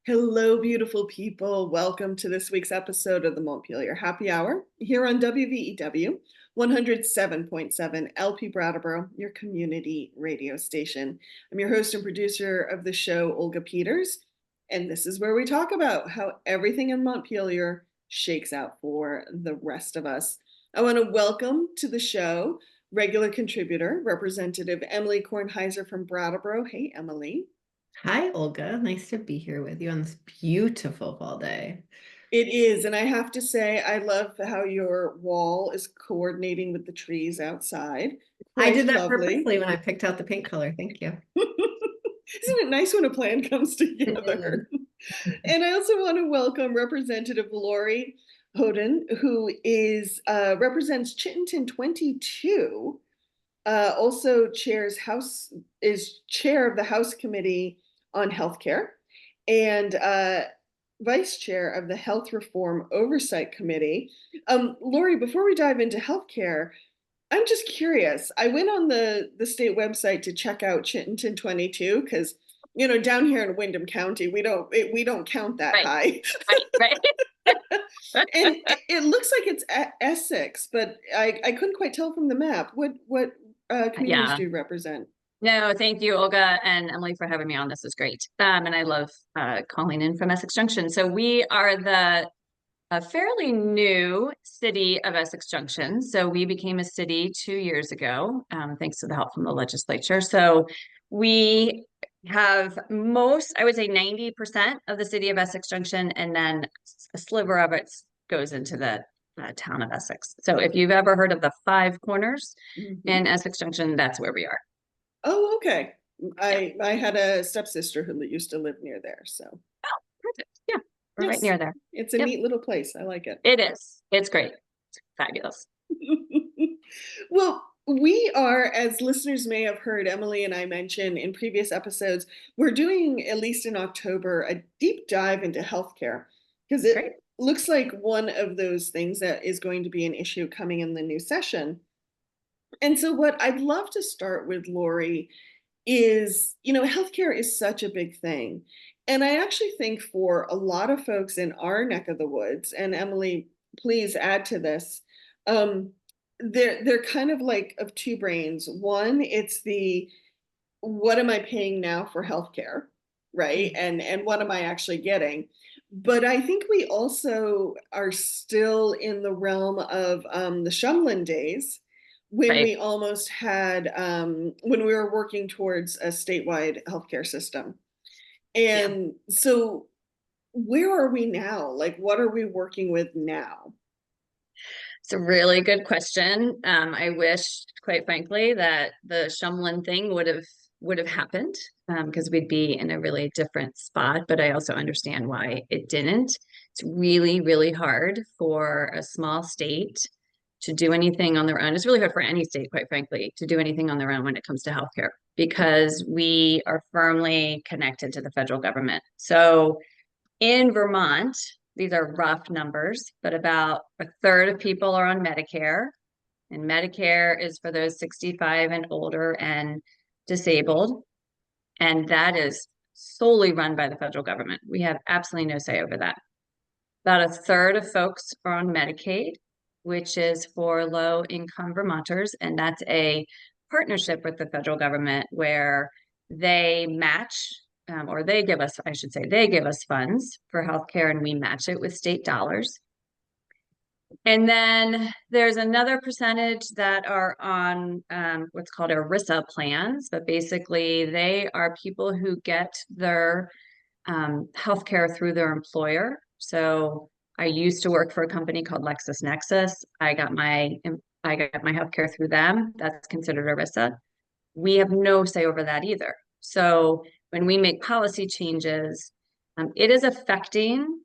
Hello, beautiful people. Welcome to this week's episode of the Montpelier Happy Hour here on WVEW 107.7 LP Brattleboro, your community radio station. I'm your host and producer of the show, Olga Peters, and this is where we talk about how everything in Montpelier shakes out for the rest of us. I want to welcome to the show regular contributor, Representative Emily Kornheiser from Brattleboro. Hey, Emily. Hi, Olga. Nice to be here with you on this beautiful fall day. It is, and I have to say, I love how your wall is coordinating with the trees outside. I Quite did that lovely. purposely when I picked out the paint color. Thank you. Isn't it nice when a plan comes It together? is. And I also want to welcome Representative Lori Houghton, who represents Chittenden 22. Also is chair of the House Committee on Healthcare, and vice chair of the Health Reform Oversight Committee. Lori, before we dive into healthcare, I'm just curious. I went on the state website to check out Chittenden 22 because down here in Windham County we don't count that Right, high, right. and it looks like it's Essex, but I couldn't quite tell from the map. What communities Yeah. do you represent? No, thank you, Olga and Emily, for having me on. This is great. And I love calling in from Essex Junction. So we are the a fairly new city of Essex Junction. So we became a city 2 years ago, thanks to the help from the legislature. So we have I would say 90% of the city of Essex Junction, and then a sliver of it goes into the town of Essex. So if you've ever heard of the Five Corners in Essex Junction, that's where we are. Oh, okay. Yeah. I had a stepsister who used to live near there, so Oh, perfect. Yeah, we're right yes, near there. it's a Yep, neat little place. I like it. it is. It's great. It's fabulous. Well, we are, as listeners may have heard Emily and I mention in previous episodes, we're doing, at least in October, a deep dive into healthcare because it Great. looks like one of those things that is going to be an issue coming in the new session. And so, what I'd love to start with, Lori, is healthcare is such a big thing. And I actually think for a lot of folks in our neck of the woods, and Emily, please add to this, um, they're kind of like of two brains. One, it's the what am I paying now for healthcare, right? And what am I actually getting? But I think we also are still in the realm of the Shumlin days when Right. we almost had when we were working towards a statewide healthcare system. Yeah. And so where are we now? Like, what are we working with now? It's a really good question. I wish, quite frankly, that the Shumlin thing would have happened because we'd be in a really different spot. But I also understand why it didn't. It's really, really hard for a small state to do anything on their own. It's really hard for any state, quite frankly, to do anything on their own when it comes to healthcare because we are firmly connected to the federal government. So in Vermont, these are rough numbers, but about a third of people are on Medicare. And Medicare is for those 65 and older and disabled. And that is solely run by the federal government. We have absolutely no say over that. About a third of folks are on Medicaid, which is for low income Vermonters. And that's a partnership with the federal government where they match or they give us, I should say, they give us funds for healthcare and we match it with state dollars. And then there's another percentage that are on what's called ERISA plans, but basically they are people who get their healthcare through their employer. So I used to work for a company called LexisNexis. I got my healthcare through them. That's considered ERISA. We have no say over that either. So when we make policy changes, it is affecting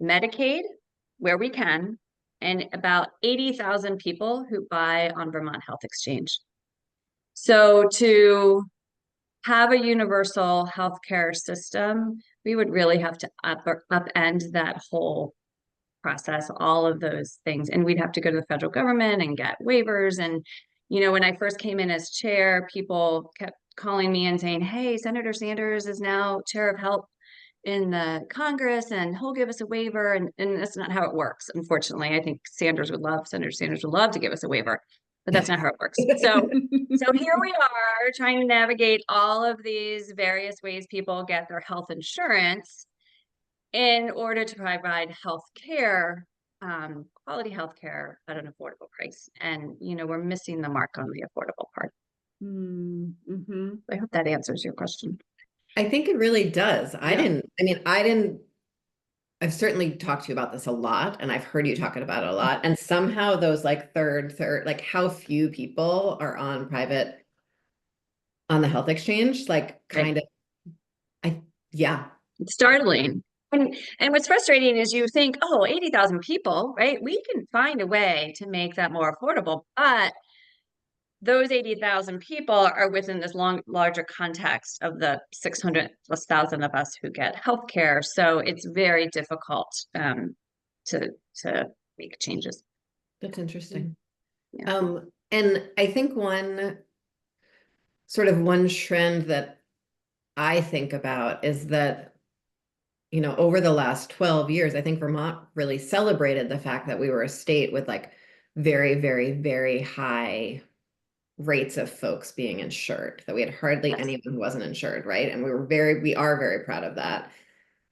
Medicaid where we can, and about 80,000 people who buy on Vermont Health Exchange. So to have a universal healthcare system, we would really have to upend that whole process, all of those things. And we'd have to go to the federal government and get waivers. And, when I first came in as chair, people kept calling me and saying, hey, Senator Sanders is now chair of health. in the Congress and he'll give us a waiver. And that's not how it works. Unfortunately, I think Senator Sanders would love to give us a waiver, but that's not how it works. So here we are trying to navigate all of these various ways people get their health insurance in order to provide health care, quality health care at an affordable price. And, we're missing the mark on the affordable part. Mm-hmm. I hope that answers your question. I think it really does. Yeah. I've certainly talked to you about this a lot, and I've heard you talking about it a lot. And somehow those like third, like how few people are on the health exchange, like kind of, yeah. It's startling. And what's frustrating is you think, oh, 80,000 people, right? We can find a way to make that more affordable, but those 80,000 people are within this larger context of the 600,000+ of us who get healthcare. So it's very difficult to make changes. That's interesting. Yeah. And I think one trend that I think about is that, over the last 12 years, I think Vermont really celebrated the fact that we were a state with like very, very, very high rates of folks being insured, that we had hardly anyone who wasn't insured, right? And we are very proud of that.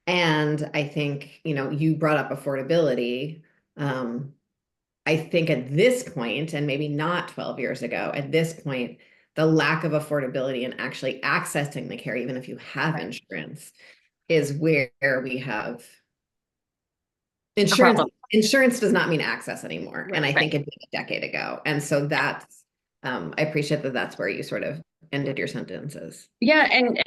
And I think, you brought up affordability. I think at this point, and maybe not 12 years ago, at this point, the lack of affordability and actually accessing the care, even if you have insurance, is where we have insurance. Insurance does not mean access anymore. And I think it did a decade ago. And so that's, I appreciate that that's where you sort of ended your sentences. Yeah. And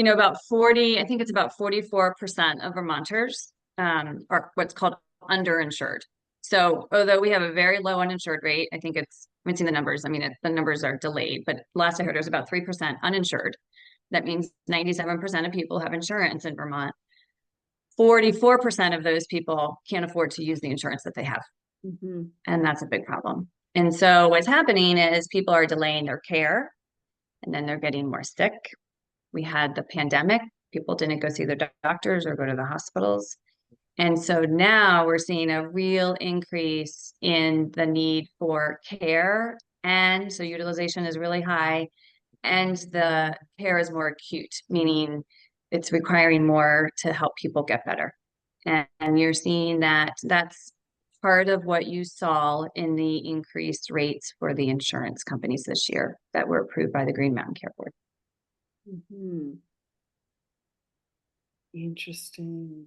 about 40, I think it's about 44% of Vermonters are what's called underinsured. So although we have a very low uninsured rate, I haven't seen the numbers. I mean, the numbers are delayed, but last I heard it was about 3% uninsured. That means 97% of people have insurance in Vermont. 44% of those people can't afford to use the insurance that they have. Mm-hmm. And that's a big problem. And so what's happening is people are delaying their care and then they're getting more sick. We had the pandemic. People didn't go see their doctors or go to the hospitals. And so now we're seeing a real increase in the need for care. And so utilization is really high and the care is more acute, meaning it's requiring more to help people get better. And you're seeing that that's part of what you saw in the increased rates for the insurance companies this year that were approved by the Green Mountain Care Board. Mm-hmm. Interesting.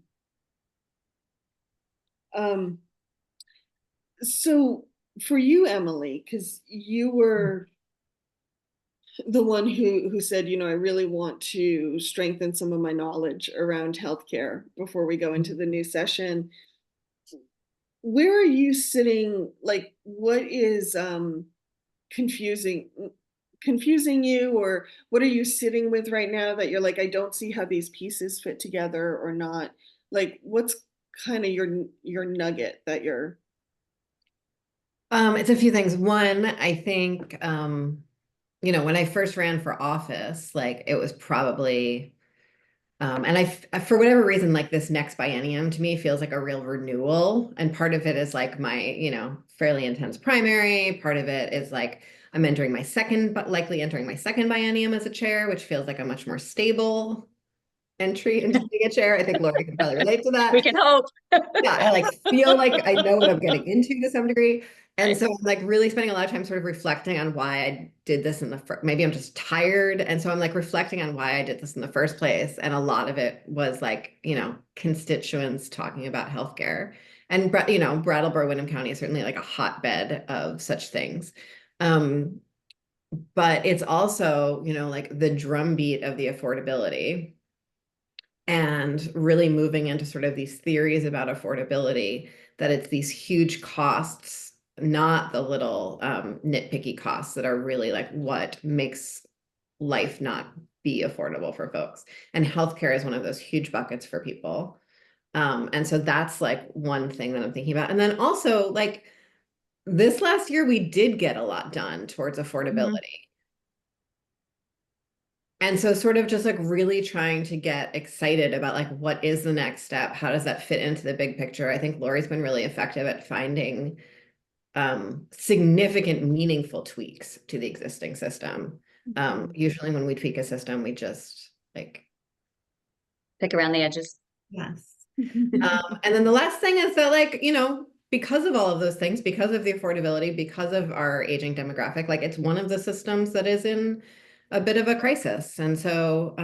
So for you, Emily, because you were the one who said, I really want to strengthen some of my knowledge around healthcare before we go into the new session. Where are you sitting? Like, what is confusing you, or what are you sitting with right now that you're like, I don't see how these pieces fit together or not? Like, what's kind of your nugget that you're It's a few things. One, I think when I first ran for office, like it was probably and I for whatever reason, like this next biennium to me feels like a real renewal. And part of it is like my, fairly intense primary. Part of it is like I'm likely entering my second biennium as a chair, which feels like a much more stable entry into being a chair. I think Lori can probably relate to that. We can hope. Yeah, I like feel like I know what I'm getting into to some degree. And so I'm like really spending a lot of time sort of reflecting on why I did this in the first, maybe I'm just tired. And so I'm like reflecting on why I did this in the first place. And a lot of it was like, constituents talking about healthcare. And, Brattleboro, Windham County is certainly like a hotbed of such things. But it's also, like the drumbeat of the affordability and really moving into sort of these theories about affordability, that it's these huge costs, not the little nitpicky costs that are really like what makes life not be affordable for folks. And healthcare is one of those huge buckets for people. And so that's like one thing that I'm thinking about. And then also like this last year, we did get a lot done towards affordability. And so sort of just like really trying to get excited about like, what is the next step? How does that fit into the big picture? I think Lori's been really effective at finding significant, meaningful tweaks to the existing system. Usually when we tweak a system, we just like Pick around the edges. yes. And then the last thing is that, like, you know, because of all of those things, because of the affordability, because of our aging demographic, like it's one of the systems that is in a bit of a crisis. And so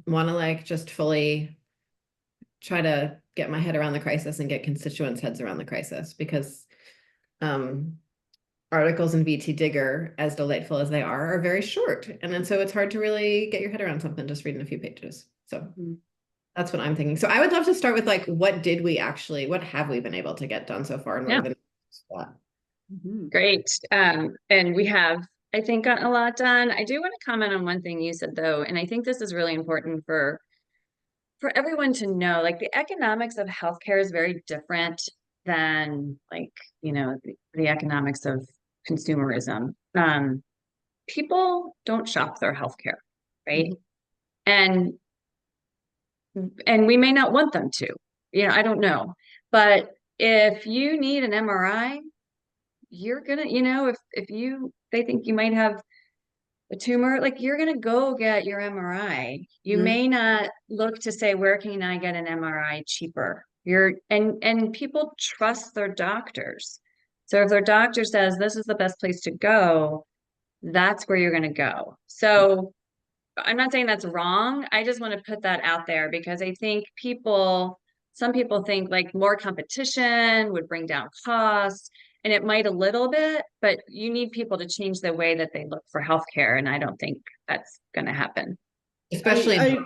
want to like just fully try to get my head around the crisis and get constituents' heads around the crisis, because articles in VT Digger, as delightful as they are very short. And then so it's hard to really get your head around something just reading a few pages. So that's what I'm thinking. So I would love to start with like, what have we been able to get done so far? And what are the next steps? Great. And we have, I think, gotten a lot done. I do want to comment on one thing you said though, and I think this is really important for everyone to know, like the economics of healthcare is very different than like, you know, the economics of consumerism. People don't shop their healthcare, right? And we may not want them to, you know, I don't know. But if you need an MRI, you're gonna, you know, if they think you might have a tumor, like you're gonna go get your MRI. You may not look to say, where can I get an MRI cheaper? And people trust their doctors. So if their doctor says this is the best place to go, that's where you're gonna go. So I'm not saying that's wrong. I just want to put that out there because I think some people think like more competition would bring down costs, and it might a little bit, but you need people to change the way that they look for healthcare. And I don't think that's going to happen. Especially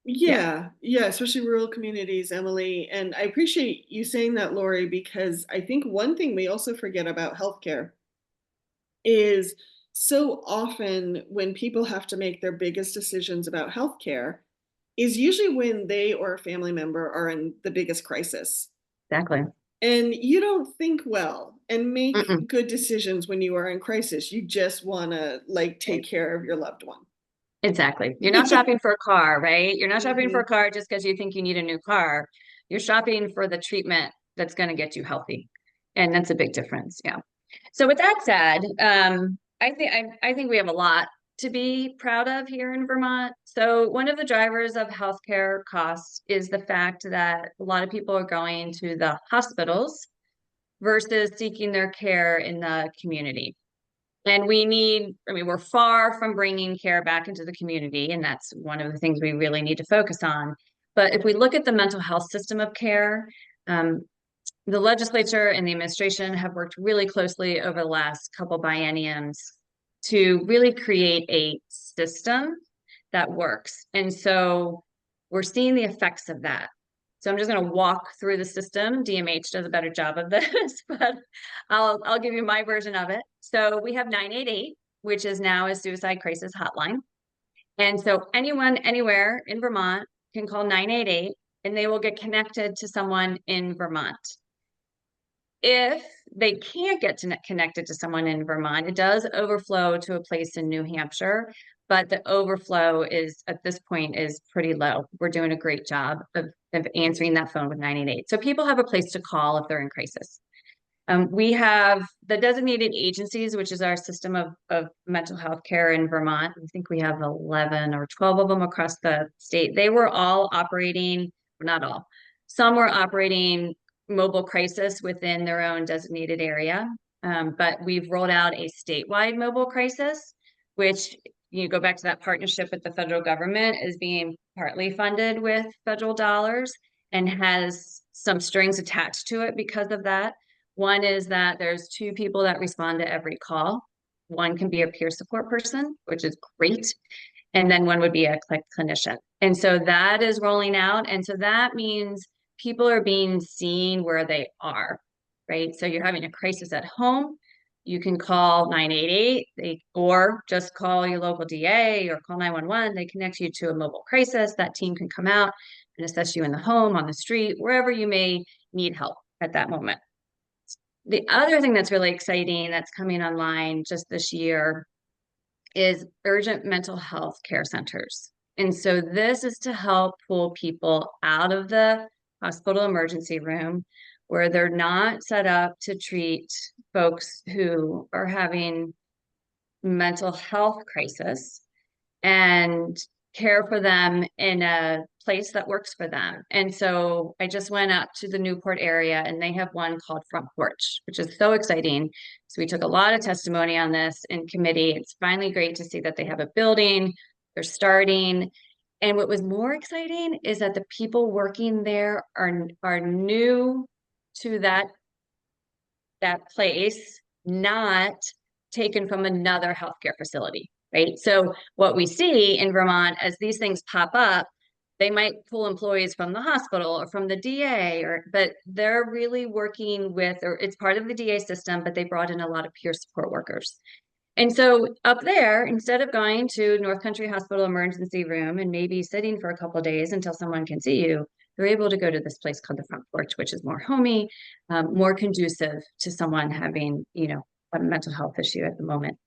yeah, especially rural communities, Emily. And I appreciate you saying that, Lori, because I think one thing we also forget about healthcare is so often when people have to make their biggest decisions about healthcare is usually when they or a family member are in the biggest crisis. Exactly. And you don't think well and make good decisions when you are in crisis. You just want to like take care of your loved one. Exactly. You're not shopping for a car, right? You're not shopping for a car just because you think you need a new car. You're shopping for the treatment that's going to get you healthy. And that's a big difference. Yeah. So with that said, I think we have a lot to be proud of here in Vermont. So one of the drivers of healthcare costs is the fact that a lot of people are going to the hospitals versus seeking their care in the community. And we're far from bringing care back into the community, and that's one of the things we really need to focus on. But if we look at the mental health system of care, the legislature and the administration have worked really closely over the last couple bienniums to really create a system that works. And so we're seeing the effects of that. So I'm just going to walk through the system. DMH does a better job of this, but I'll give you my version of it. So we have 988, which is now a suicide crisis hotline. And so anyone, anywhere in Vermont can call 988 and they will get connected to someone in Vermont. If they can't get connected to someone in Vermont, it does overflow to a place in New Hampshire, but the overflow is at this point is pretty low. We're doing a great job of answering that phone with 988. So people have a place to call if they're in crisis. We have the designated agencies, which is our system of mental health care in Vermont. I think we have 11 or 12 of them across the state. They were all operating, not all, some were operating mobile crisis within their own designated area. But we've rolled out a statewide mobile crisis, which you go back to that partnership with the federal government is being partly funded with federal dollars and has some strings attached to it because of that. One is that there's 2 people that respond to every call. One can be a peer support person, which is great. And then one would be a clinician. And so that is rolling out. And so that means people are being seen where they are, right? So you're having a crisis at home, you can call 988 or just call your local DA or call 911. They connect you to a mobile crisis. That team can come out and assess you in the home, on the street, wherever you may need help at that moment. The other thing that's really exciting that's coming online just this year is urgent mental health care centers. And so this is to help pull people out of the hospital emergency room where they're not set up to treat folks who are having mental health crisis, and care for them in a place that works for them. And so I just went up to the Newport area, and they have one called Front Porch, which is so exciting. So we took a lot of testimony on this in committee. It's finally great to see that they have a building, they're starting. And what was more exciting is that the people working there are new to that place, not taken from another healthcare facility, right? So what we see in Vermont as these things pop up, they might pull employees from the hospital or from the DA, but they're really working with, or it's part of the DA system, but they brought in a lot of peer support workers. And so up there, instead of going to North Country Hospital emergency room and maybe sitting for a couple of days until someone can see you, they're able to go to this place called the Front Porch, which is more homey, more conducive to someone having, a mental health issue at the moment.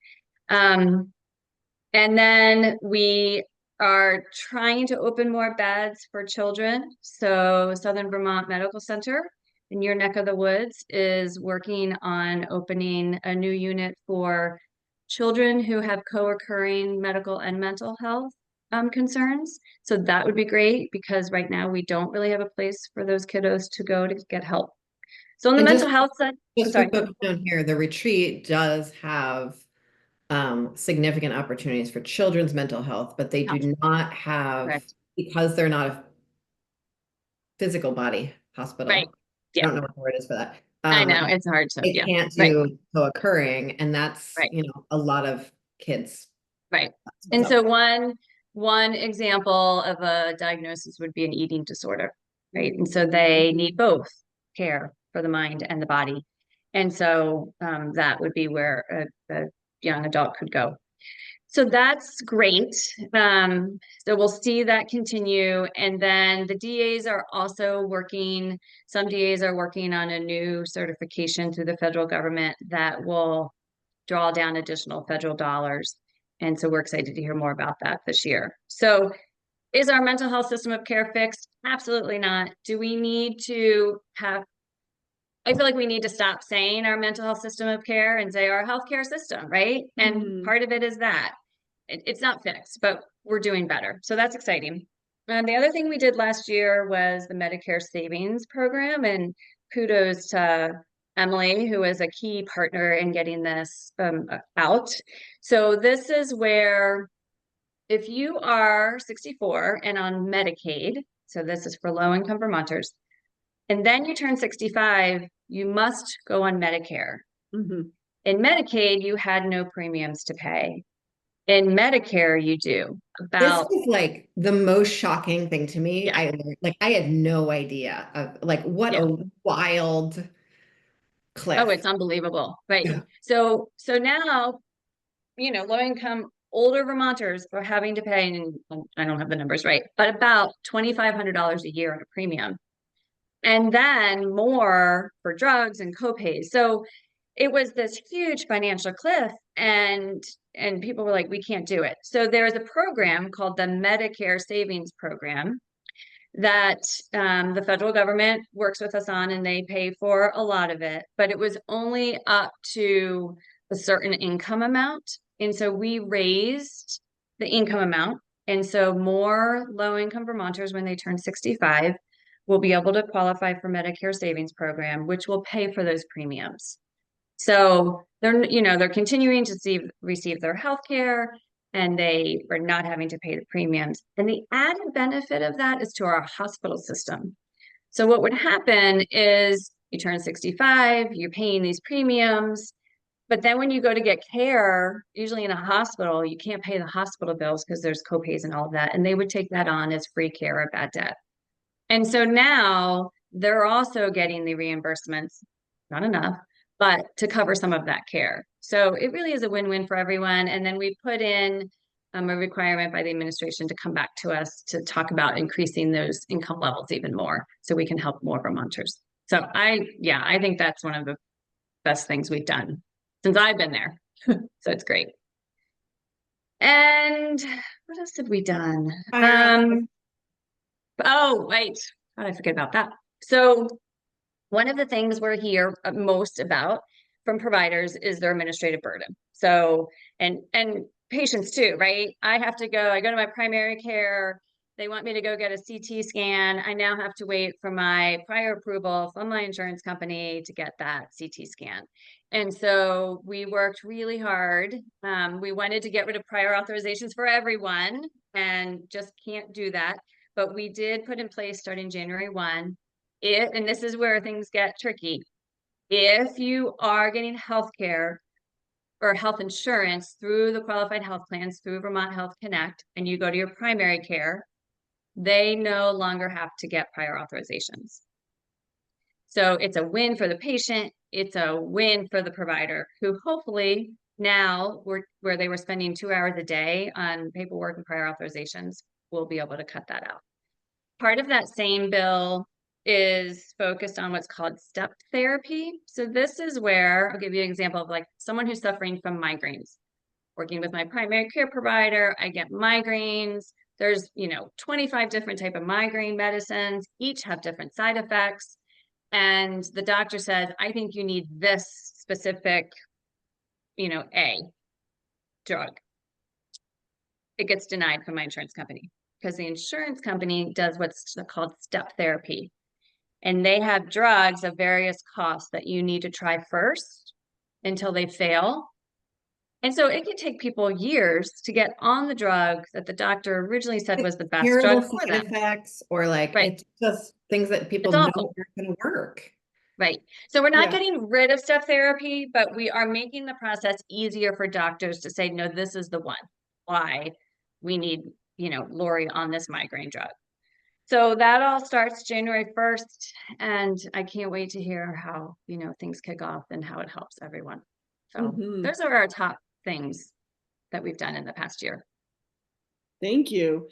And then we are trying to open more beds for children. So Southern Vermont Medical Center in your neck of the woods is working on opening a new unit for children who have co-occurring medical and mental health concerns. So that would be great, because right now we don't really have a place for those kiddos to go to get help. So on the mental health side, just to put down here, the retreat does have significant opportunities for children's mental health, but they do not have, correct, because they're not a physical body hospital. right? I Yeah, don't know what the word is for that. I know it's hard to. They Yeah, can't right, do co-occurring, and that's right, a lot of kids. right. And so one example of a diagnosis would be an eating disorder, right? And so they need both care for the mind and the body. And so that would be where a young adult could go. So that's great. So we'll see that continue. And then the DAs are also working, some DAs are working on a new certification through the federal government that will draw down additional federal dollars. And so we're excited to hear more about that this year. So is our mental health system of care fixed? Absolutely not. Do we need to have, I feel like we need to stop saying our mental health system of care and say our healthcare system, right? And part of it is that it's not fixed, but we're doing better. So that's exciting. And the other thing we did last year was the Medicare Savings Program, and kudos to Emily, who was a key partner in getting this out. So this is where if you are 64 and on Medicaid, so this is for low-income Vermonters, and then you turn 65, you must go on Medicare. In Medicaid, you had no premiums to pay. In Medicare, you do. This is like the most shocking thing to me. Yeah. I had no idea of what a wild cliff. Oh, it's unbelievable. Right. Yeah. So now, low income older Vermonters are having to pay, and I don't have the numbers right, but about $2,500 a year on a premium. And then more for drugs and copays. So it was this huge financial cliff, and people were like, we can't do it. So there's a program called the Medicare Savings Program that the federal government works with us on, and they pay for a lot of it, but it was only up to a certain income amount. And so we raised the income amount. And so more low-income Vermonters, when they turn 65, will be able to qualify for Medicare Savings Program, which will pay for those premiums. So they're continuing to receive their health care, and they are not having to pay the premiums. And the added benefit of that is to our hospital system. So what would happen is you turn 65, you're paying these premiums, but then when you go to get care, usually in a hospital, you can't pay the hospital bills because there's copays and all of that. And they would take that on as free care or bad debt. And so now they're also getting the reimbursements, not enough, but to cover some of that care. So it really is a win-win for everyone. And then we put in a requirement by the administration to come back to us to talk about increasing those income levels even more so we can help more Vermonters. So I think that's one of the best things we've done since I've been there. So it's great. And what else have we done? Hire Oh, wait. How did I forget about that? So one of the things we're here most about from providers is their administrative burden. So, and patients too, right? I go to my primary care. They want me to go get a CT scan. I now have to wait for my prior approval from my insurance company to get that CT scan. And so we worked really hard. We wanted to get rid of prior authorizations for everyone and just can't do that. But we did put in place starting January 1, and this is where things get tricky. If you are getting health care or health insurance through the qualified health plans through Vermont Health Connect, and you go to your primary care, they no longer have to get prior authorizations. So it's a win for the patient. It's a win for the provider who hopefully now where they were spending 2 hours a day on paperwork and prior authorizations, will be able to cut that out. Part of that same bill is focused on what's called step therapy. So this is where I'll give you an example of like someone who's suffering from migraines. Working with my primary care provider, I get migraines. There's, 25 different type of migraine medicines, each have different side effects. And the doctor says, I think you need this specific, A drug. It gets denied from my insurance company because the insurance company does what's called step therapy. And they have drugs of various costs that you need to try first until they fail. And so it can take people years to get on the drug that the doctor originally said was the best terrible drug for side them. effects, or like Right. it's just things that people It's know awful. aren't going to work. Right. So we're not Yeah. getting rid of step therapy, but we are making the process easier for doctors to say, no, this is the one. Why we need, Lori on this migraine drug. So that all starts January 1st, and I can't wait to hear how, things kick off and how it helps everyone. So those are our top things that we've done in the past year. Thank you.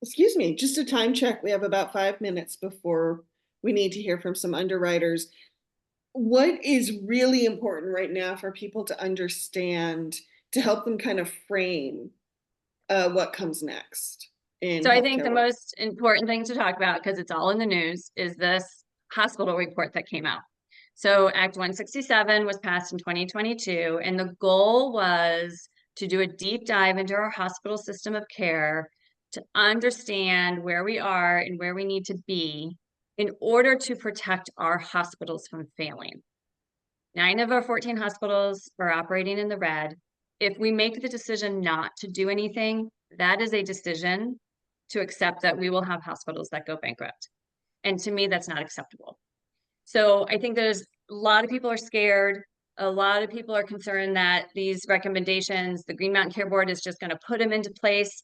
Excuse me, just a time check. We have about 5 minutes before we need to hear from some underwriters. What is really important right now for people to understand to help them kind of frame what comes next in So I think healthcare the work? most important thing to talk about, because it's all in the news, is this hospital report that came out. So Act 167 was passed in 2022, and the goal was to do a deep dive into our hospital system of care to understand where we are and where we need to be in order to protect our hospitals from failing. 9 of our 14 hospitals are operating in the red. If we make the decision not to do anything, that is a decision to accept that we will have hospitals that go bankrupt. And to me, that's not acceptable. So I think there's a lot of people are scared. A lot of people are concerned that these recommendations, the Green Mountain Care Board is just going to put them into place.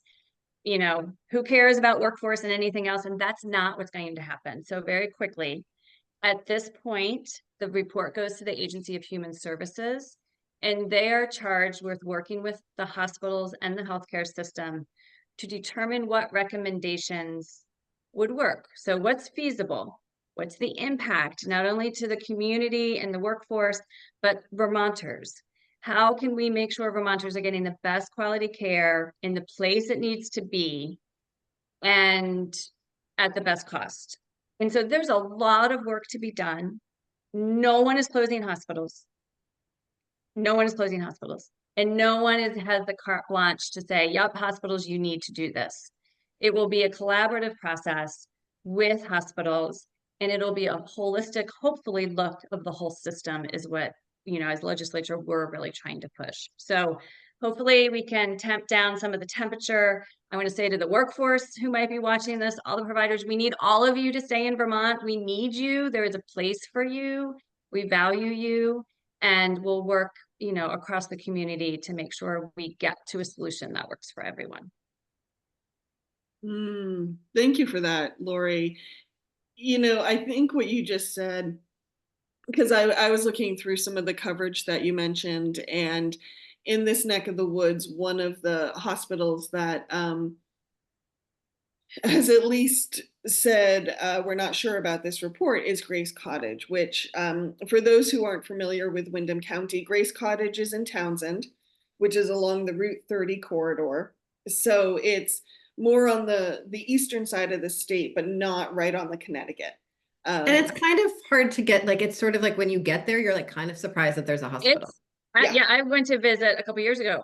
Who cares about workforce and anything else? And that's not what's going to happen. So very quickly, at this point, the report goes to the Agency of Human Services, and they are charged with working with the hospitals and the healthcare system to determine what recommendations would work. So what's feasible? What's the impact, not only to the community and the workforce, but Vermonters? How can we make sure Vermonters are getting the best quality care in the place it needs to be and at the best cost? And so there's a lot of work to be done. No one is closing hospitals. No one is closing hospitals. And no one has the carte blanche to say, yep, hospitals, you need to do this. It will be a collaborative process with hospitals, and it'll be a holistic, hopefully, look of the whole system is what, as legislature, we're really trying to push. So hopefully we can tamp down some of the temperature. I want to say to the workforce who might be watching this, all the providers, we need all of you to stay in Vermont. We need you. There is a place for you. We value you, and we'll work, across the community to make sure we get to a solution that works for everyone. Thank you for that, Lori. I think what you just said, because I was looking through some of the coverage that you mentioned, and in this neck of the woods, one of the hospitals that has at least said we're not sure about this report is Grace Cottage, which for those who aren't familiar with Windham County, Grace Cottage is in Townsend, which is along the Route 30 corridor. So it's more on the eastern side of the state, but not right on the Connecticut. And it's kind of hard to get, like, it's sort of like when you get there, you're like kind of surprised that there's a hospital. It's Yeah. yeah, I went to visit a couple years ago.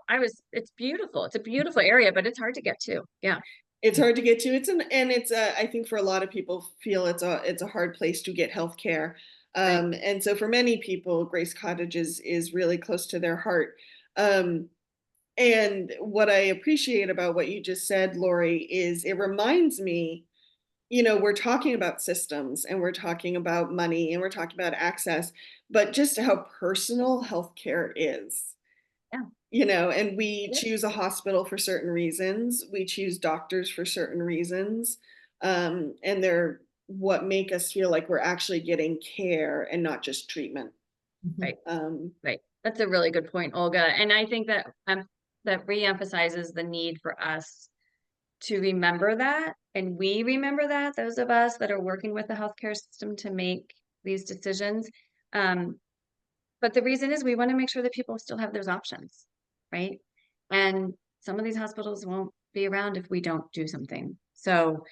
It's beautiful. It's a beautiful area, but it's hard to get to. Yeah. It's hard to get to. It's I think for a lot of people feel it's a hard place to get healthcare. Right. And so for many people, Grace Cottage is really close to their heart. Um, and what I appreciate about what you just said, Lori, is it reminds me, we're talking about systems and we're talking about money and we're talking about access, but just how personal healthcare is. Yeah. And we It is. choose a hospital for certain reasons. We choose doctors for certain reasons. And they're what make us feel like we're actually getting care and not just treatment. Right. Um, Right. That's a really good point, Olga. And I think that that reemphasizes the need for us to remember that. And we remember that, those of us that are working with the healthcare system to make these decisions. Um, but the reason is we want to make sure that people still have those options, right? And some of these hospitals won't be around if we don't do something. So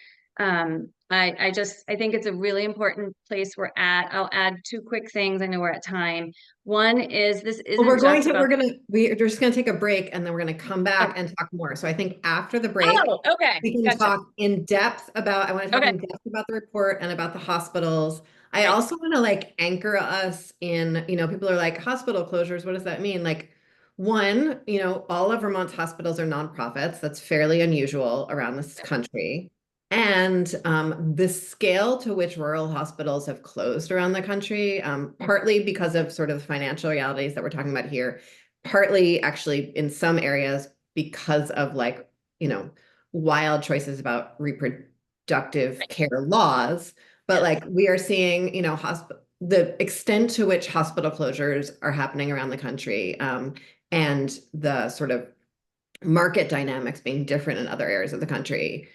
I think it's a really important place we're at. I'll add two quick things. I know we're at time. One is this isn't Well, just about we're just gonna take a break and then we're gonna come back and talk more. So I think after the break, oh, okay. we can Gotcha. talk in depth about, I want to talk Okay. in depth about the report and about the hospitals. I Right. also want to like anchor us in, people are like, hospital closures, what does that mean? Like, one, all of Vermont's hospitals are nonprofits. That's fairly unusual around this country. And the scale to which rural hospitals have closed around the country, partly because of sort of the financial realities that we're talking about here, partly actually in some areas because of like, wild choices about reproductive care laws. But like we are seeing, the extent to which hospital closures are happening around the country, and the sort of market dynamics being different in other areas of the country,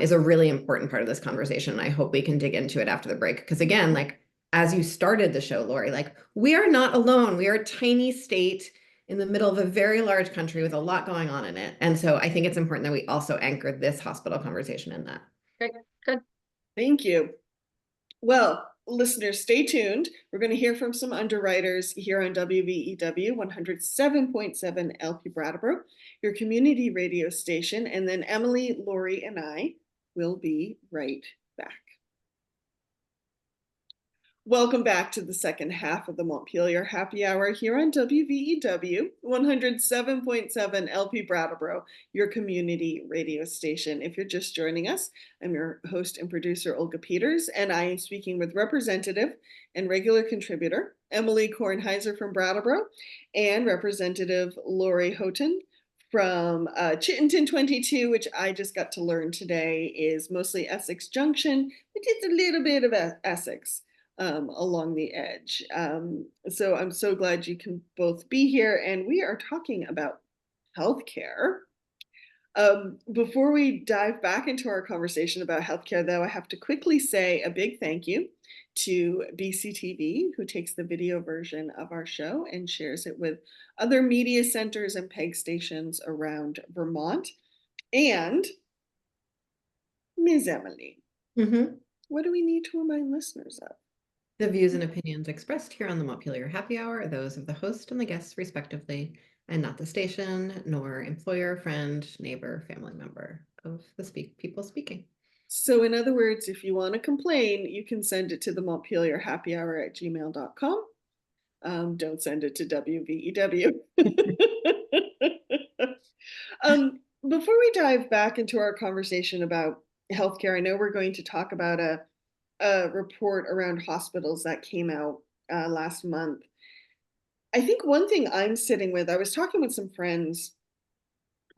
is a really important part of this conversation. I hope we can dig into it after the break. Because again, like as you started the show, Lori, like we are not alone. We are a tiny state in the middle of a very large country with a lot going on in it. And so I think it's important that we also anchor this hospital conversation in that. Great. Good. Thank you. Well, listeners, stay tuned. We're going to hear from some underwriters here on WVEW 107.7 LP Brattleboro, your community radio station, and then Emily, Lori, and I will be right back. Welcome back to the second half of the Montpelier Happy Hour here on WVEW 107.7 LP Brattleboro, your community radio station. If you're just joining us, I'm your host and producer, Olga Peters, and I am speaking with representative and regular contributor Emily Kornheiser from Brattleboro and Representative Lori Houghton from Chittenden 22, which I just got to learn today is mostly Essex Junction, but it's a little bit of Essex. Along the edge. So I'm so glad you can both be here, and we are talking about healthcare. Before we dive back into our conversation about healthcare, though, I have to quickly say a big thank you to BCTV, who takes the video version of our show and shares it with other media centers and PEG stations around Vermont. And Ms. Emily, what do we need to remind listeners of? The views and opinions expressed here on the Montpelier Happy Hour are those of the host and the guests respectively, and not the station, nor employer, friend, neighbor, family member of the people speaking. So in other words, if you want to complain, you can send it to the Montpelier Happy Hour at gmail.com. Don't send it to WVEW. Before we dive back into our conversation about healthcare, I know we're going to talk about a report around hospitals that came out last month. I think one thing I'm sitting with, I was talking with some friends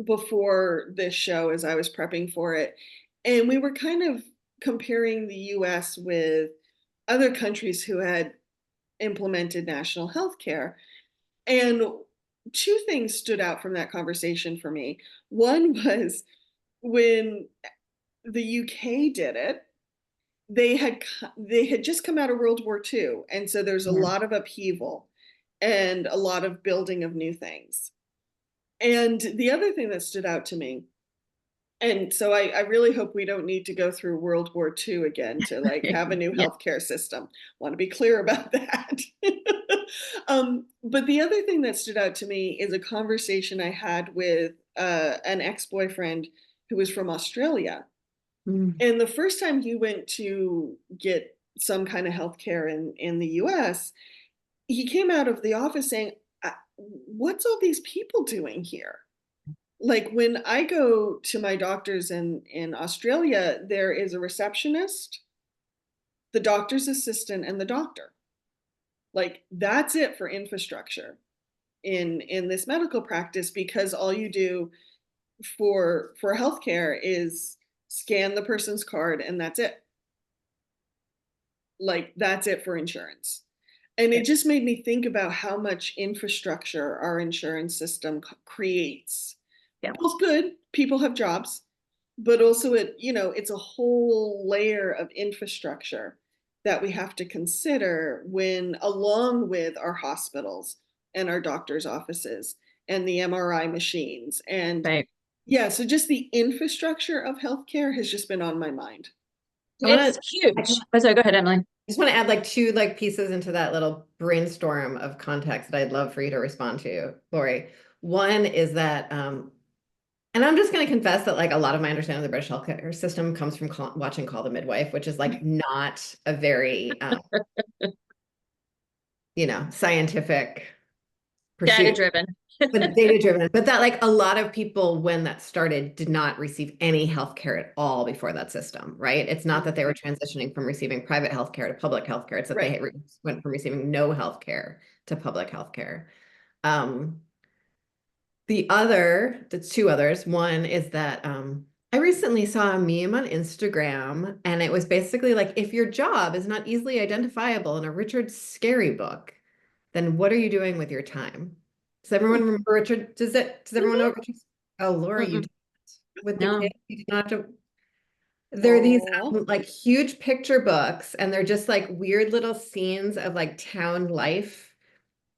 before this show as I was prepping for it, and we were kind of comparing the US with other countries who had implemented national health care. And two things stood out from that conversation for me. One was when the UK did it, they had just come out of World War II, and so there's a lot of upheaval and a lot of building of new things. And the other thing that stood out to me, and so I really hope we don't need to go through World War II again to like have a new Yeah. healthcare system. Want to be clear about that. But the other thing that stood out to me is a conversation I had with an ex-boyfriend who was from Australia. Mm. And the first time he went to get some kind of healthcare in the US, he came out of the office saying, What's all these people doing here? Like when I go to my doctors in Australia, there is a receptionist, the doctor's assistant, and the doctor. Like that's it for infrastructure in this medical practice because all you do for healthcare is scan the person's card and that's it. Like that's it for insurance. And it just made me think about how much infrastructure our insurance system creates. Yeah. Both good, people have jobs, but also it's a whole layer of infrastructure that we have to consider when along with our hospitals and our doctors' offices and the MRI machines. And Right. yeah, so just the infrastructure of healthcare has just been on my mind. It's huge. Oh, sorry, go ahead, Emily. I just want to add like two like pieces into that little brainstorm of context that I'd love for you to respond to, Lori. One is that, and I'm just going to confess that like a lot of my understanding of the British healthcare system comes from watching Call the Midwife, which is like not a very, scientific Data pursuit. driven. But data driven, but that like a lot of people when that started did not receive any healthcare at all before that system, right? It's not that they were transitioning from receiving private healthcare to public healthcare. It's that Right. they went from receiving no healthcare to public healthcare. The two others, one is that I recently saw a meme on Instagram and it was basically like, if your job is not easily identifiable in a Richard Scarry book, then what are you doing with your time? Does everyone remember Richard? Does everyone know Richard? Oh, Laura, you Mm-mm. did with the No. kids, you did not have to. They're these Oh, like huge picture books, and they're just like weird little scenes of like town life,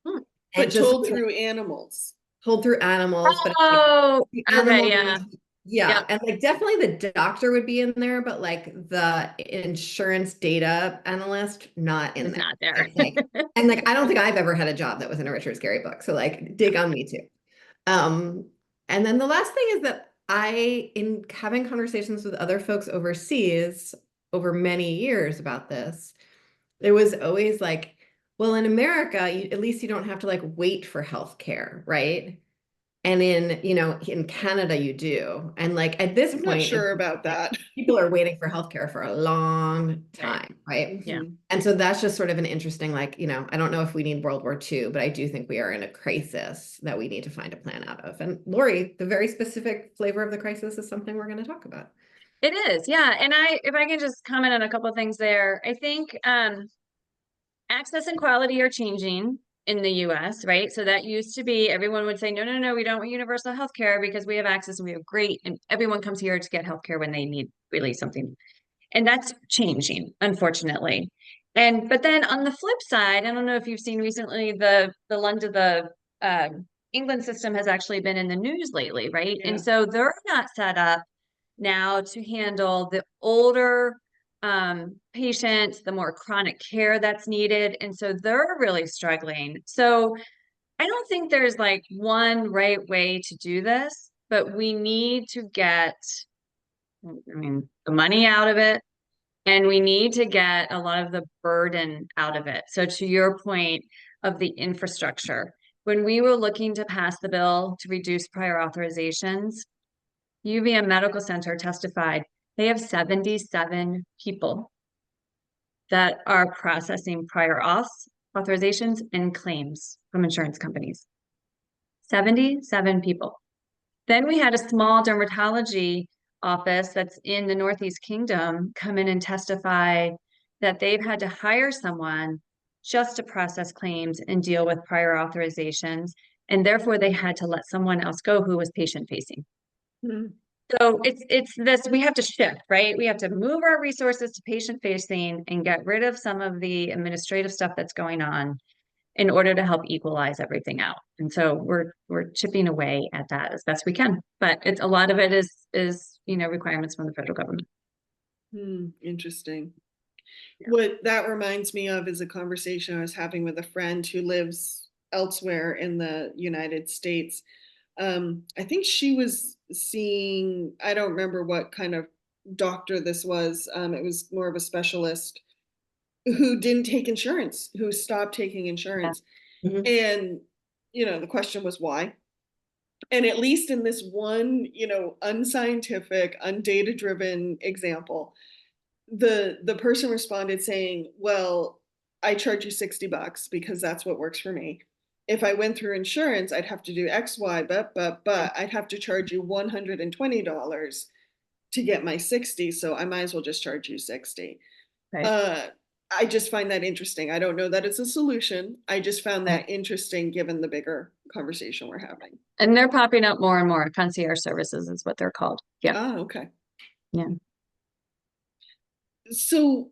Hmm. and but just told through animals. told through animals, but like Oh, the okay, animals, yeah. yeah, Yep. and like definitely the doctor would be in there, but like the insurance data analyst not in It's there, not there. I think. And like I don't think I've ever had a job that was in a Richard Scarry book, so like dig on me too. Um, and then the last thing is that in having conversations with other folks overseas over many years about this, it was always like, well, in America, at least you don't have to like wait for healthcare, right? And in Canada, you do. And like at this I'm not point, sure about like, that. people are waiting for healthcare for a long Right. time, right? Yeah. Mhm. And so that's just sort of an interesting, like, I don't know if we need World War II, but I do think we are in a crisis that we need to find a plan out of. And Lori, the very specific flavor of the crisis is something we're going to talk about. It is, yeah. And if I can just comment on a couple of things there, I think access and quality are changing in the US, right? So that used to be everyone would say, no, no, no, we don't want universal health care because we have access and we have great, and everyone comes here to get healthcare when they need really something. And that's changing, unfortunately. But then on the flip side, I don't know if you've seen recently the England system has actually been in the news lately, right? Yeah. And so they're not set up now to handle the older patients, the more chronic care that's needed. And so they're really struggling. So I don't think there's like one right way to do this, but we need to get, the money out of it. And we need to get a lot of the burden out of it. So to your point of the infrastructure, when we were looking to pass the bill to reduce prior authorizations, UVM Medical Center testified they have 77 people that are processing prior authorizations and claims from insurance companies. 77 people. Then we had a small dermatology office that's in the Northeast Kingdom come in and testify that they've had to hire someone just to process claims and deal with prior authorizations. And therefore they had to let someone else go who was patient facing. Mhm. So it's this, we have to shift, right? We have to move our resources to patient facing and get rid of some of the administrative stuff that's going on. in order to help equalize everything out. And so we're chipping away at that as best we can. But it's a lot of it is requirements from the federal government. Interesting. Yeah. What that reminds me of is a conversation I was having with a friend who lives elsewhere in the United States. I think she was seeing, I don't remember what kind of doctor this was. It was more of a specialist who didn't take insurance, who stopped taking insurance. Mhm. And, the question was why? And at least in this one, unscientific, undata driven example, the person responded saying, well, I charge you $60 because that's what works for me. If I went through insurance, I'd have to do X, Y, but I'd have to charge you $120 to get my 60. So I might as well just charge you 60. Right. I just find that interesting. I don't know that it's a solution. I just found that interesting given the bigger conversation we're having. And they're popping up more and more. Concierge services is what they're called. Yeah. Ah, okay. Yeah. So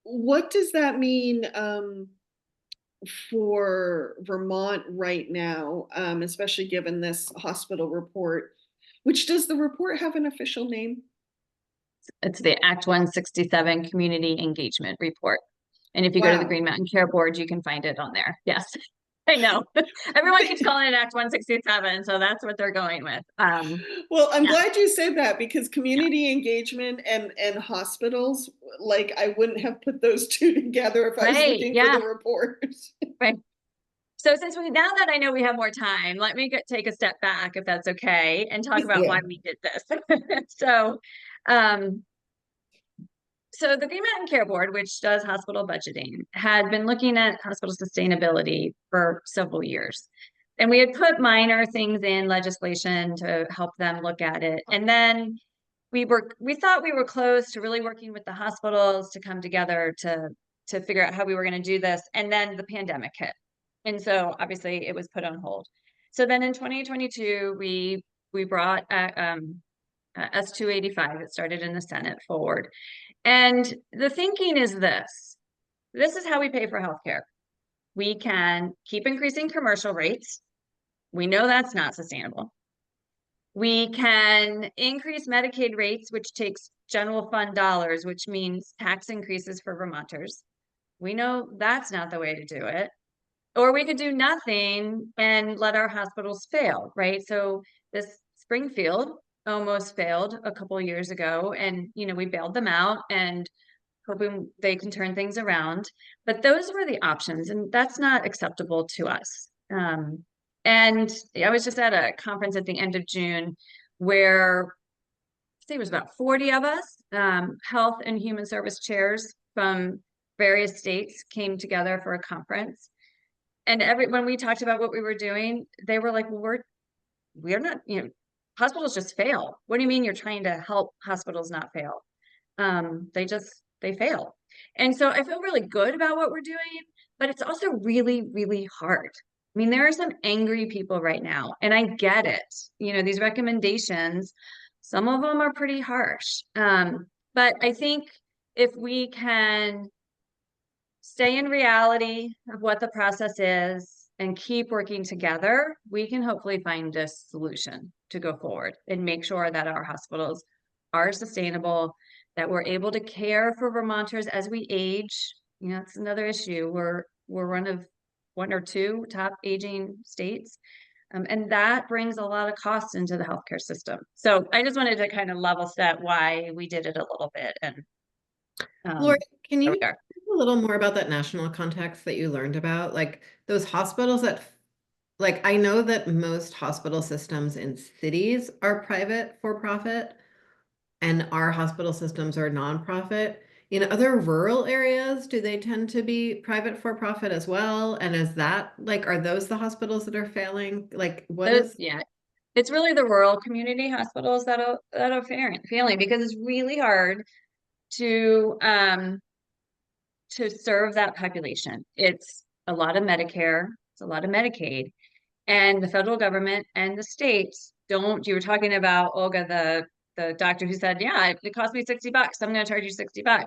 what does that mean for Vermont right now, especially given this hospital report? Which, does the report have an official name? It's the Act 167 Community Engagement Report. And if you go to the Wow. Green Mountain Care Board, you can find it on there. Yes. I know. Everyone keeps calling it Act 167, so that's what they're going with. Well, I'm Yeah. glad you said that, because community engagement and hospitals, like, I wouldn't have put those two together if I was Right. looking Yeah. for the report. Right. So now that I know we have more time, let me take a step back, if that's okay, and talk about why Yeah. we did this. So, so the Green Mountain Care Board, which does hospital budgeting, had been looking at hospital sustainability for several years. And we had put minor things in legislation to help them look at it. And then we thought we were close to really working with the hospitals to come together to figure out how we were going to do this. And then the pandemic hit. And so obviously it was put on hold. So then in 2022, we brought S285 that started in the Senate forward. And the thinking is this is how we pay for healthcare. We can keep increasing commercial rates. We know that's not sustainable. We can increase Medicaid rates, which takes general fund dollars, which means tax increases for Vermonters. We know that's not the way to do it. Or we could do nothing and let our hospitals fail, right? So this Springfield almost failed a couple of years ago, and we bailed them out and hoping they can turn things around. But those were the options, and that's not acceptable to us. And I was just at a conference at the end of June where I think it was about 40 of us, health and human service chairs from various states came together for a conference. And when we talked about what we were doing, they were like, well, we're not, hospitals just fail. What do you mean you're trying to help hospitals not fail? They fail. And so I feel really good about what we're doing, but it's also really, really hard. I mean, there are some angry people right now, and I get it. These recommendations, some of them are pretty harsh. But I think if we can stay in reality of what the process is and keep working together, we can hopefully find a solution to go forward and make sure that our hospitals are sustainable, that we're able to care for Vermonters as we age. It's another issue. We're one or two top aging states. And that brings a lot of costs into the healthcare system. So I just wanted to kind of level set why we did it a little bit. And Lori, can you there talk a little more about that national context that you learned about? Like those hospitals I know that most hospital systems in cities are private for profit, and our hospital systems are nonprofit. In other rural areas, do they tend to be private for profit as well? And is that are those the hospitals that are failing? yeah. It's really the rural community hospitals that are failing because it's really hard to serve that population. It's a lot of Medicare, it's a lot of Medicaid, and the federal government and the states don't. You were talking about Olga, the doctor who said, "Yeah, it cost me $60. I'm going to charge you $60."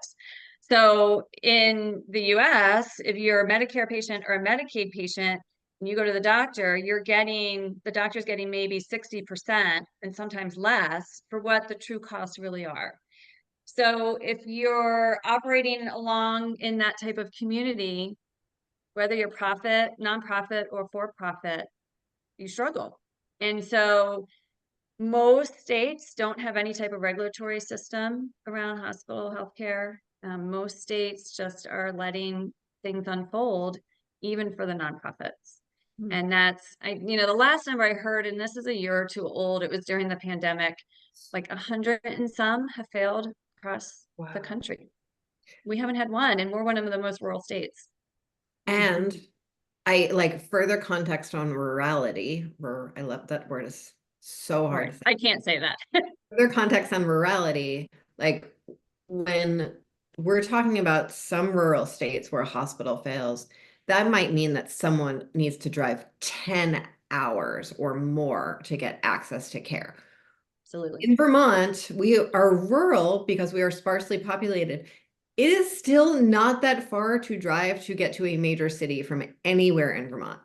So in the US, if you're a Medicare patient or a Medicaid patient, and you go to the doctor, the doctor's getting maybe 60% and sometimes less for what the true costs really are. So if you're operating along in that type of community, whether you're profit, nonprofit, or for profit, you struggle. And so most states don't have any type of regulatory system around hospital healthcare. Most states just are letting things unfold, even for the nonprofits. And that's, the last number I heard, and this is a year or two old, it was during the pandemic, like 100 and some have failed across the country. We haven't had one, and we're one of the most rural states. And I like further context on rurality. I love that word, is so hard to say. I can't say that. Further context on rurality, like when we're talking about some rural states where a hospital fails, that might mean that someone needs to drive 10 hours or more to get access to care. Absolutely. In Vermont, we are rural because we are sparsely populated. It is still not that far to drive to get to a major city from anywhere in Vermont.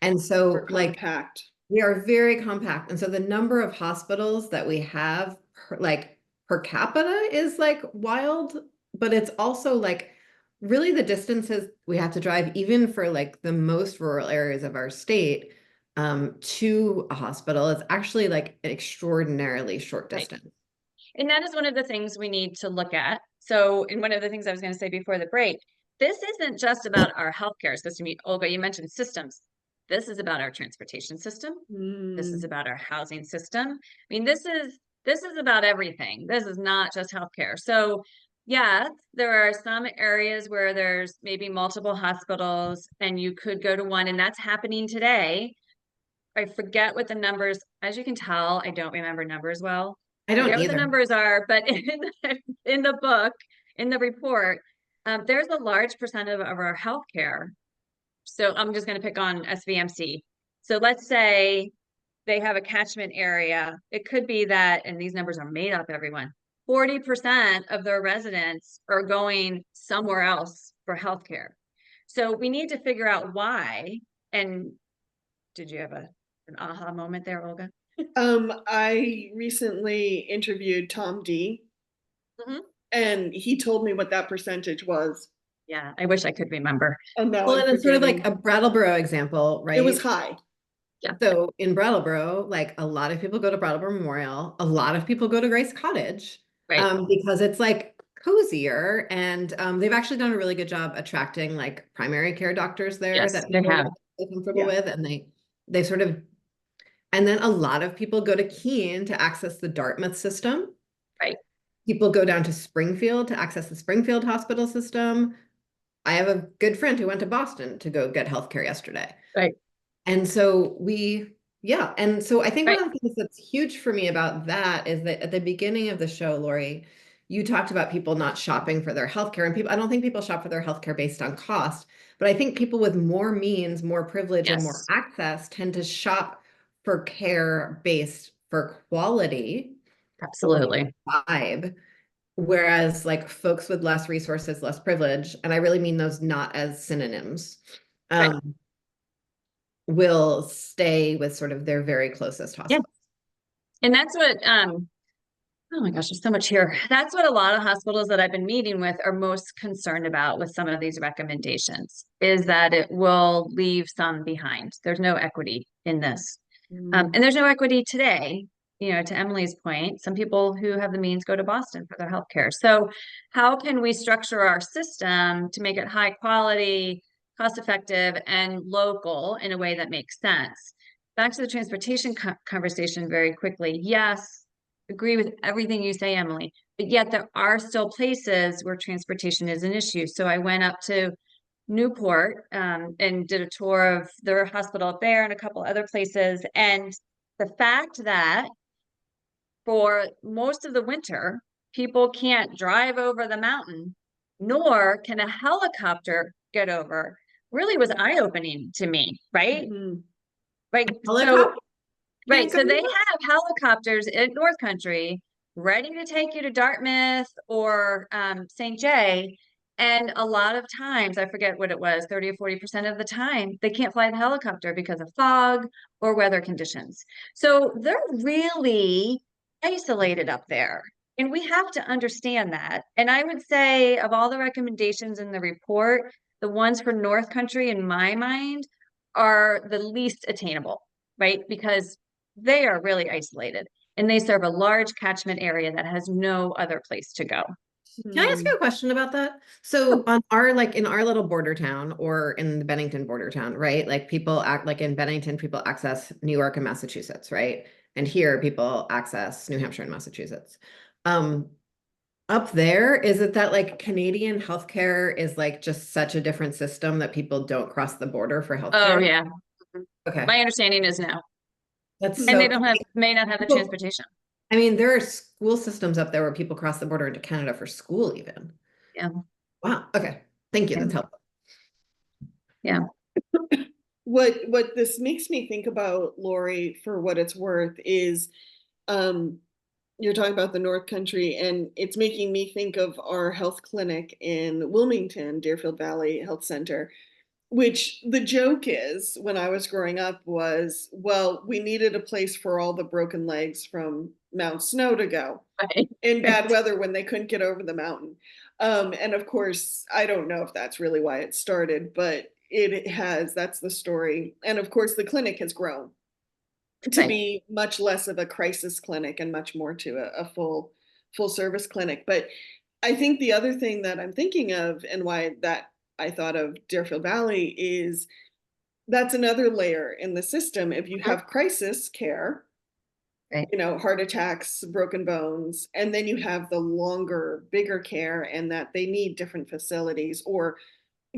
And so compact. We are very compact. And so the number of hospitals that we have per capita is like wild, but it's also like really the distances we have to drive, even for like the most rural areas of our state, to a hospital, is actually like an extraordinarily short distance. Right. And that is one of the things we need to look at. So, and one of the things I was going to say before the break, this isn't just about our healthcare system. Olga, you mentioned systems. This is about our transportation system. This is about our housing system. I mean, this is about everything. This is not just healthcare. So yes, there are some areas where there's maybe multiple hospitals and you could go to one, and that's happening today. I forget what the numbers, as you can tell, I don't remember numbers well. I don't forget either. What the numbers are, but in the book, in the report, there's a large percent of our healthcare. So I'm just going to pick on SVMC. So let's say they have a catchment area. It could be that, and these numbers are made up, everyone, 40% of their residents are going somewhere else for healthcare. So we need to figure out why. And did you have an aha moment there, Olga? I recently interviewed Tom D. And he told me what that percentage was. Yeah, I wish I could remember. Oh no. Well, and it's sort of like a Brattleboro example, right? It was high. Yeah. So in Brattleboro, like a lot of people go to Brattleboro Memorial, a lot of people go to Grace Cottage, right? Because it's like cozier, and they've actually done a really good job attracting like primary care doctors there. Yes, that they have. They're comfortable with, and they sort of, and then a lot of people go to Keene to access the Dartmouth system. Right. People go down to Springfield to access the Springfield hospital system. I have a good friend who went to Boston to go get healthcare yesterday. Right. And so and so I think one of the things that's huge for me about that is that at the beginning of the show, Lori, you talked about people not shopping for their healthcare, and I don't think people shop for their healthcare based on cost, but I think people with more means, more privilege, and more access tend to shop for care based for quality. Absolutely. Vibe. Whereas like folks with less resources, less privilege, and I really mean those not as synonyms, will stay with sort of their very closest hospital. Yeah. And that's what, oh my gosh, there's so much here. That's what a lot of hospitals that I've been meeting with are most concerned about with some of these recommendations, is that it will leave some behind. There's no equity in this. And there's no equity today. To Emily's point, some people who have the means go to Boston for their healthcare. So how can we structure our system to make it high quality, cost effective, and local in a way that makes sense? Back to the transportation conversation very quickly. Yes, agree with everything you say, Emily, but yet there are still places where transportation is an issue. So I went up to Newport and did a tour of their hospital up there and a couple other places. And the fact that for most of the winter, people can't drive over the mountain, nor can a helicopter get over, really was eye-opening to me, right? Right. So they have helicopters in North Country ready to take you to Dartmouth or St. Jay. And a lot of times, I forget what it was, 30 or 40% of the time, they can't fly the helicopter because of fog or weather conditions. So they're really isolated up there. And we have to understand that. And I would say, of all the recommendations in the report, the ones for North Country, in my mind, are the least attainable, right? Because they are really isolated and they serve a large catchment area that has no other place to go. Can I ask you a question about that? So on our, like in our little border town or in the Bennington border town, right? Like people act like in Bennington, people access New York and Massachusetts, right? And here people access New Hampshire and Massachusetts. Up there, is it that like Canadian healthcare is like just such a different system that people don't cross the border for Oh, healthcare? yeah. Okay. My understanding is no. That's And they so, may not have the people- transportation. I mean, there are school systems up there where people cross the border into Canada for school even. Yeah. Wow. Okay. Thank you. That's helpful. Yeah. What this makes me think about, Lori, for what it's worth, is you're talking about the North Country, and it's making me think of our health clinic in Wilmington, Deerfield Valley Health Center, which the joke is, when I was growing up, was, well, we needed a place for all the broken legs from Mount Snow to go Right. in bad weather when they couldn't get over the mountain. And of course, I don't know if that's really why it started, but it has, that's the story. And of course, the clinic has grown to Right. be much less of a crisis clinic and much more to a full service clinic. But I think the other thing that I'm thinking of, and why that I thought of Deerfield Valley, is that's another layer in the system. If you have crisis care, Right. you know, heart attacks, broken bones, and then you have the longer, bigger care, and that they need different facilities or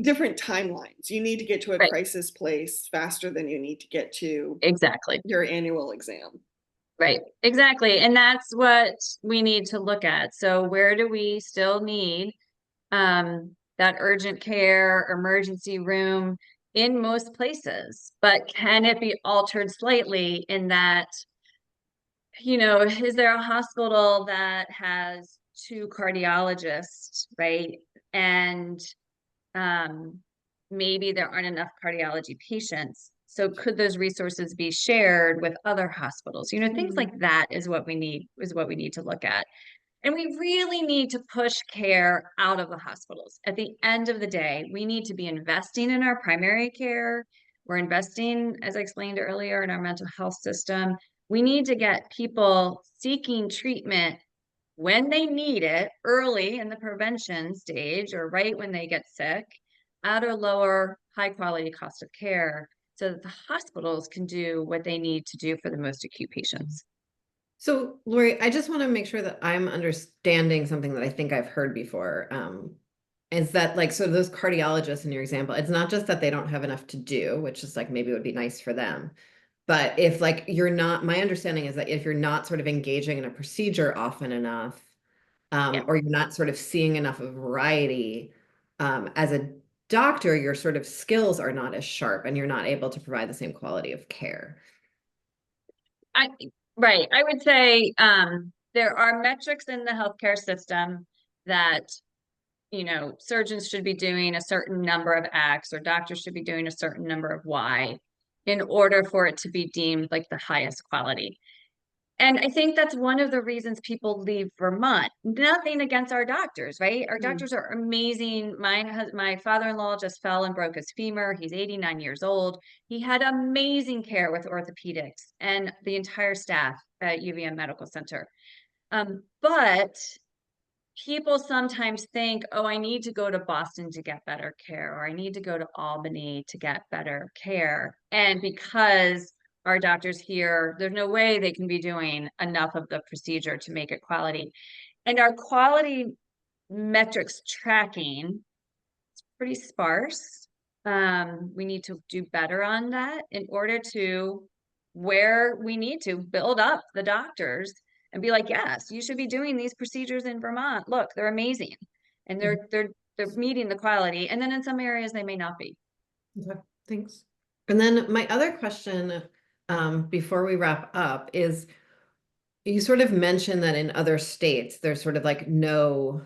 different timelines. You need to get to a Right. crisis place faster than you need to get to Exactly. your annual exam. Right. Exactly. And that's what we need to look at. So where do we still need that urgent care emergency room in most places? But can it be altered slightly in that, you know, is there a hospital that has two cardiologists, right? And maybe there aren't enough cardiology patients. So could those resources be shared with other hospitals? You know, things like that is what we need to look at. And we really need to push care out of the hospitals. At the end of the day, we need to be investing in our primary care. We're investing, as I explained earlier, in our mental health system. We need to get people seeking treatment when they need it, early in the prevention stage or right when they get sick, at a lower high quality cost of care, so that the hospitals can do what they need to do for the most acute patients. So, Lori, I just want to make sure that I'm understanding something that I think I've heard before. Is that like, so those cardiologists in your example, it's not just that they don't have enough to do, which is like maybe it would be nice for them. But if like you're not, my understanding is that if you're not sort of engaging in a procedure often enough, Yeah. or you're not sort of seeing enough of variety, as a doctor, your sort of skills are not as sharp and you're not able to provide the same quality of care. Right. I would say there are metrics in the healthcare system that, you know, surgeons should be doing a certain number of X or doctors should be doing a certain number of Y in order for it to be deemed like the highest quality. And I think that's one of the reasons people leave Vermont. Nothing against our doctors, right? Our doctors are amazing. My father-in-law just fell and broke his femur. He's 89 years old. He had amazing care with orthopedics and the entire staff at UVM Medical Center. But people sometimes think, oh, I need to go to Boston to get better care, or I need to go to Albany to get better care. And because our doctors here, there's no way they can be doing enough of the procedure to make it quality. And our quality metrics tracking is pretty sparse. We need to do better on that in order to, where we need to build up the doctors and be like, yes, you should be doing these procedures in Vermont. Look, they're amazing. And they're meeting the quality. And then in some areas they may not be. Okay, thanks. And then my other question, before we wrap up, is you sort of mentioned that in other states, there's sort of like no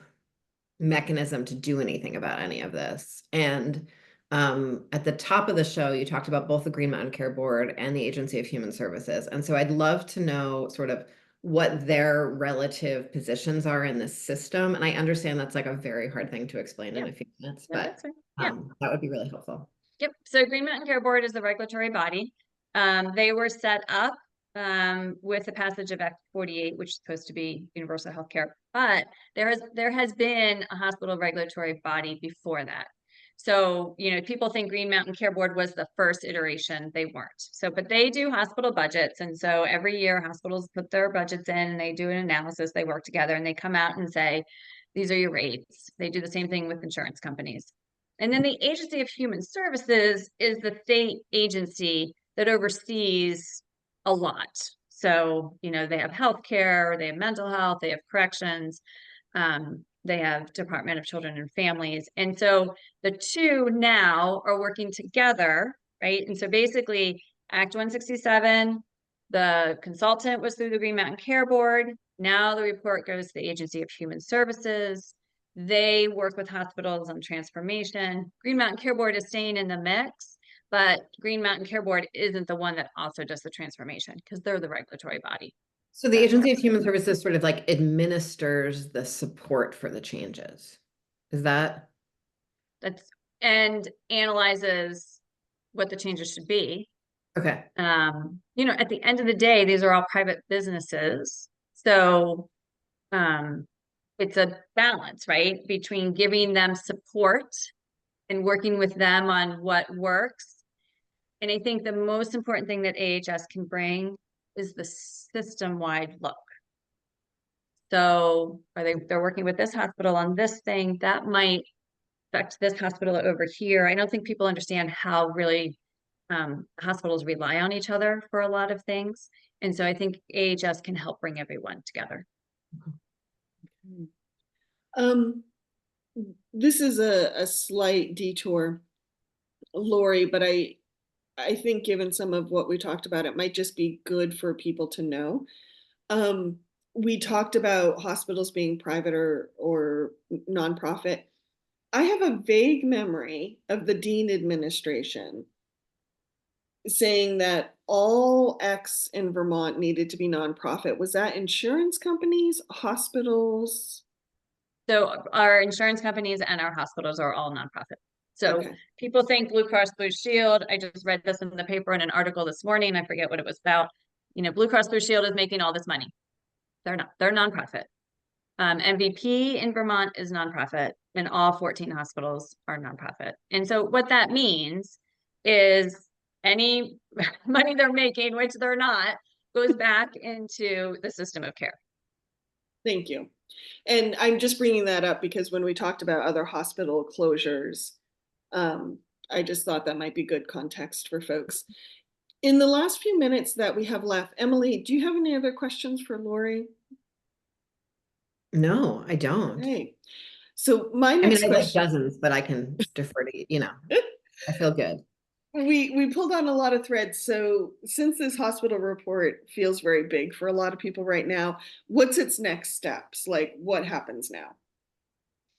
mechanism to do anything about any of this. And at the top of the show, you talked about both the Green Mountain Care Board and the Agency of Human Services. And so I'd love to know sort of what their relative positions are in this system. And I understand that's like a very hard thing to explain in a few minutes, No, but that's fine. Yeah. that would be really helpful. Yep. So Green Mountain Care Board is the regulatory body. They were set up with the passage of Act 48, which is supposed to be universal health care. But there has been a hospital regulatory body before that. So, you know, people think Green Mountain Care Board was the first iteration. They weren't. So, but they do hospital budgets. And so every year hospitals put their budgets in and they do an analysis. They work together and they come out and say, these are your rates. They do the same thing with insurance companies. And then the Agency of Human Services is the state agency that oversees a lot. So, you know, they have healthcare, they have mental health, they have corrections, they have Department of Children and Families. And so the two now are working together, right? And so basically, Act 167, the consultant was through the Green Mountain Care Board. Now the report goes to the Agency of Human Services. They work with hospitals on transformation. Green Mountain Care Board is staying in the mix, but Green Mountain Care Board isn't the one that also does the transformation because they're the regulatory body. So the Agency of Human Services sort of like administers the support for the changes. Is that? And analyzes what the changes should be. Okay. You know, at the end of the day, these are all private businesses. So, it's a balance, right? Between giving them support and working with them on what works. And I think the most important thing that AHS can bring is the system-wide look. So they're working with this hospital on this thing that might affect this hospital over here. I don't think people understand how really hospitals rely on each other for a lot of things. And so I think AHS can help bring everyone together. This is a slight detour, Lori, but I think given some of what we talked about, it might just be good for people to know. We talked about hospitals being private or nonprofit. I have a vague memory of the Dean administration saying that all X in Vermont needed to be nonprofit. Was that insurance companies, hospitals? So our insurance companies and our hospitals are all nonprofit. So people think Blue Cross Blue Shield. I just read this in the paper in an article this morning. I forget what it was about. You know, Blue Cross Blue Shield is making all this money. They're not. They're nonprofit. MVP in Vermont is nonprofit, and all 14 hospitals are nonprofit. And so what that means is any money they're making, which they're not, goes back into the system of care. Thank you. And I'm just bringing that up because when we talked about other hospital closures, I just thought that might be good context for folks. In the last few minutes that we have left, Emily, do you have any other questions for Lori? No, I don't. Okay. So my next I question. like dozens, but I can defer to, you know, I feel good. We pulled on a lot of threads. So since this hospital report feels very big for a lot of people right now, what's its next steps? Like what happens now?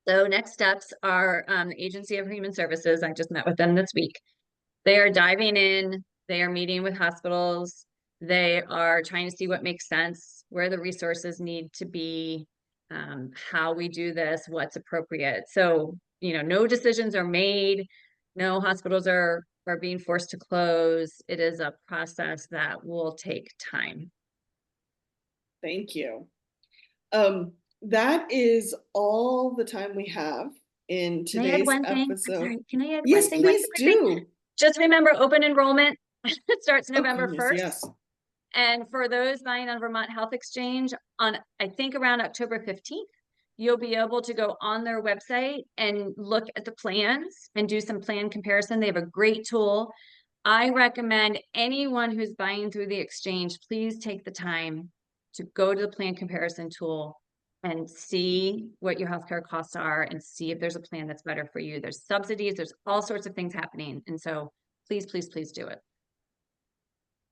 So next steps are the Agency of Human Services. I just met with them this week. They are diving in. They are meeting with hospitals. They are trying to see what makes sense, where the resources need to be, how we do this, what's appropriate. So, you know, no decisions are made. No hospitals are being forced to close. It is a process that will take time. Thank you. That is all the time we have in today's episode. Can I add yes, one thing? Please do. Just remember, open enrollment starts November 1st. Yes. And for those buying on Vermont Health Exchange on, I think around October 15th, you'll be able to go on their website and look at the plans and do some plan comparison. They have a great tool. I recommend anyone who's buying through the exchange, please take the time to go to the plan comparison tool and see what your healthcare costs are and see if there's a plan that's better for you. There's subsidies, there's all sorts of things happening. And so please, please, please do it.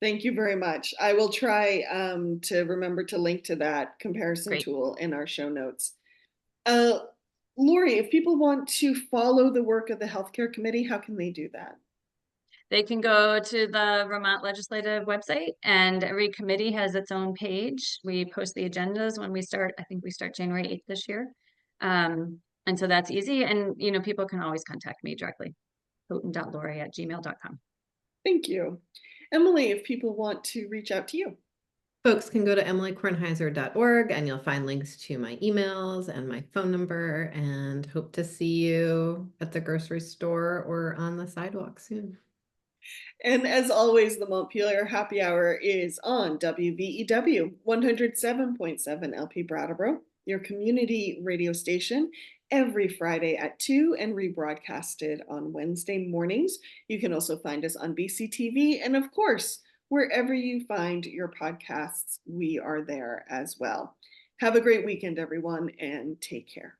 Thank you very much. I will try to remember to link to that comparison tool in our show notes. Lori, if people want to follow the work of the Healthcare Committee, how can they do that? They can go to the Vermont Legislative website, and every committee has its own page. We post the agendas when we start. I think we start January 8th this year. And so that's easy. And, people can always contact me directly. Houghton.lori@gmail.com. Thank you. Emily, if people want to reach out to you. Folks can go to emilykornheiser.org and you'll find links to my emails and my phone number, and hope to see you at the grocery store or on the sidewalk soon. And as always, the Montpelier Happy Hour is on WVEW 107.7 LP Brattleboro, your community radio station, every Friday at 2 and rebroadcasted on Wednesday mornings. You can also find us on BCTV, and of course, wherever you find your podcasts, we are there as well. Have a great weekend, everyone, and take care.